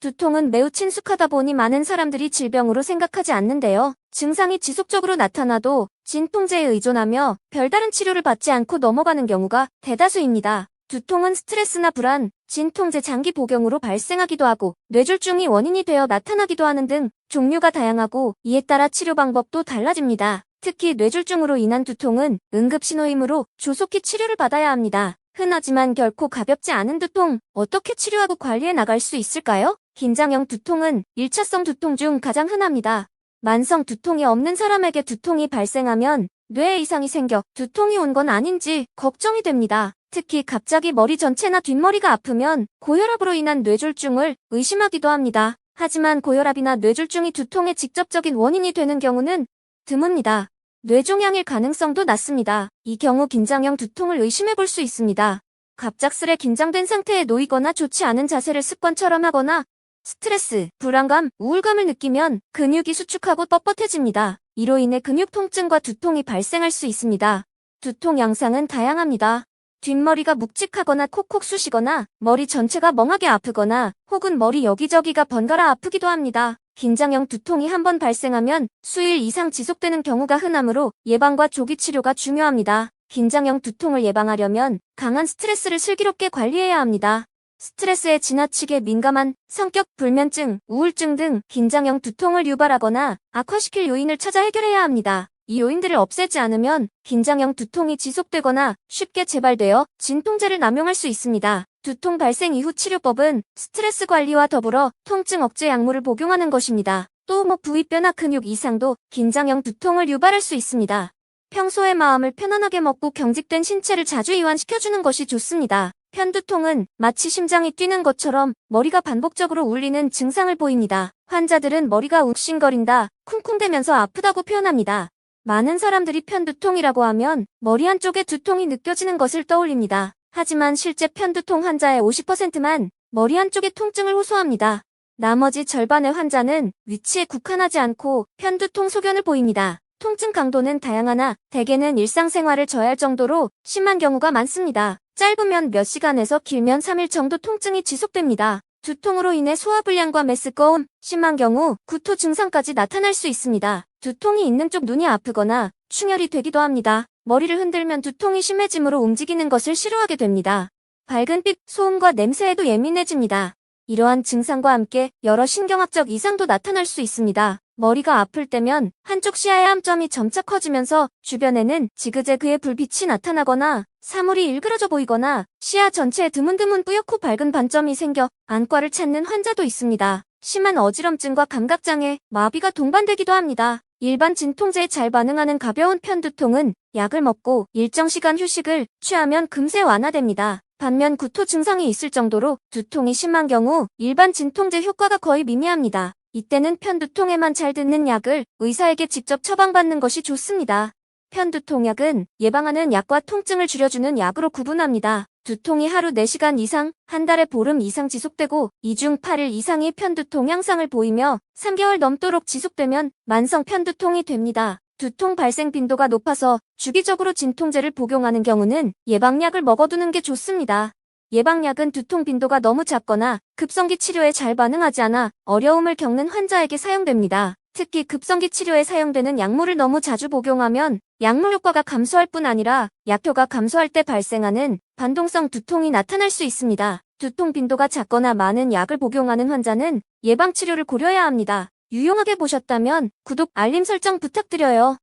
두통은 매우 친숙하다 보니 많은 사람들이 질병으로 생각하지 않는데요. 증상이 지속적으로 나타나도 진통제에 의존하며 별다른 치료를 받지 않고 넘어가는 경우가 대다수입니다. 두통은 스트레스나 불안, 진통제 장기 복용으로 발생하기도 하고 뇌졸중이 원인이 되어 나타나기도 하는 등 종류가 다양하고 이에 따라 치료 방법도 달라집니다. 특히 뇌졸중으로 인한 두통은 응급신호이므로 조속히 치료를 받아야 합니다. 흔하지만 결코 가볍지 않은 두통, 어떻게 치료하고 관리해 나갈 수 있을까요? 긴장형 두통은 1차성 두통 중 가장 흔합니다. 만성 두통이 없는 사람에게 두통이 발생하면 뇌에 이상이 생겨 두통이 온 건 아닌지 걱정이 됩니다. 특히 갑자기 머리 전체나 뒷머리가 아프면 고혈압으로 인한 뇌졸중을 의심하기도 합니다. 하지만 고혈압이나 뇌졸중이 두통의 직접적인 원인이 되는 경우는 드뭅니다. 뇌종양일 가능성도 낮습니다. 이 경우 긴장형 두통을 의심해 볼 수 있습니다. 갑작스레 긴장된 상태에 놓이거나 좋지 않은 자세를 습관처럼 하거나 스트레스, 불안감, 우울감을 느끼면 근육이 수축하고 뻣뻣해집니다. 이로 인해 근육 통증과 두통이 발생할 수 있습니다. 두통 양상은 다양합니다. 뒷머리가 묵직하거나 콕콕 쑤시거나 머리 전체가 멍하게 아프거나 혹은 머리 여기저기가 번갈아 아프기도 합니다. 긴장형 두통이 한번 발생하면 수일 이상 지속되는 경우가 흔하므로 예방과 조기 치료가 중요합니다. 긴장형 두통을 예방하려면 강한 스트레스를 슬기롭게 관리해야 합니다. 스트레스에 지나치게 민감한 성격 불면증, 우울증 등 긴장형 두통을 유발하거나 악화시킬 요인을 찾아 해결해야 합니다. 이 요인들을 없애지 않으면 긴장형 두통이 지속되거나 쉽게 재발되어 진통제를 남용할 수 있습니다. 두통 발생 이후 치료법은 스트레스 관리와 더불어 통증 억제 약물을 복용하는 것입니다. 또 부위뼈나 근육 이상도 긴장형 두통을 유발할 수 있습니다. 평소에 마음을 편안하게 먹고 경직된 신체를 자주 이완시켜주는 것이 좋습니다. 편두통은 마치 심장이 뛰는 것처럼 머리가 반복적으로 울리는 증상을 보입니다. 환자들은 머리가 욱신거린다, 쿵쿵대면서 아프다고 표현합니다. 많은 사람들이 편두통이라고 하면 머리 한쪽에 두통이 느껴지는 것을 떠올립니다. 하지만 실제 편두통 환자의 50%만 머리 한쪽에 통증을 호소합니다. 나머지 절반의 환자는 위치에 국한하지 않고 편두통 소견을 보입니다. 통증 강도는 다양하나 대개는 일상생활을 저해할 정도로 심한 경우가 많습니다. 짧으면 몇 시간에서 길면 3일 정도 통증이 지속됩니다. 두통으로 인해 소화불량과 메스꺼움, 심한 경우 구토 증상까지 나타날 수 있습니다. 두통이 있는 쪽 눈이 아프거나 충혈이 되기도 합니다. 머리를 흔들면 두통이 심해지므로 움직이는 것을 싫어하게 됩니다. 밝은 빛, 소음과 냄새에도 예민해집니다. 이러한 증상과 함께 여러 신경학적 이상도 나타날 수 있습니다. 머리가 아플 때면 한쪽 시야의 함점이 점차 커지면서 주변에는 지그재그의 불빛이 나타나거나 사물이 일그러져 보이거나 시야 전체에 드문드문 뿌옇고 밝은 반점이 생겨 안과를 찾는 환자도 있습니다. 심한 어지럼증과 감각장애, 마비가 동반되기도 합니다. 일반 진통제에 잘 반응하는 가벼운 편두통은 약을 먹고 일정 시간 휴식을 취하면 금세 완화됩니다. 반면 구토 증상이 있을 정도로 두통이 심한 경우 일반 진통제 효과가 거의 미미합니다. 이때는 편두통에만 잘 듣는 약을 의사에게 직접 처방받는 것이 좋습니다. 편두통약은 예방하는 약과 통증을 줄여주는 약으로 구분합니다. 두통이 하루 4시간 이상, 한 달에 보름 이상 지속되고 2 중 8일 이상의 편두통 양상을 보이며 3개월 넘도록 지속되면 만성 편두통이 됩니다. 두통 발생 빈도가 높아서 주기적으로 진통제를 복용하는 경우는 예방약을 먹어두는 게 좋습니다. 예방약은 두통 빈도가 너무 작거나 급성기 치료에 잘 반응하지 않아 어려움을 겪는 환자에게 사용됩니다. 특히 급성기 치료에 사용되는 약물을 너무 자주 복용하면 약물 효과가 감소할 뿐 아니라 약효가 감소할 때 발생하는 반동성 두통이 나타날 수 있습니다. 두통 빈도가 작거나 많은 약을 복용하는 환자는 예방치료를 고려해야 합니다. 유용하게 보셨다면 구독, 알림 설정 부탁드려요.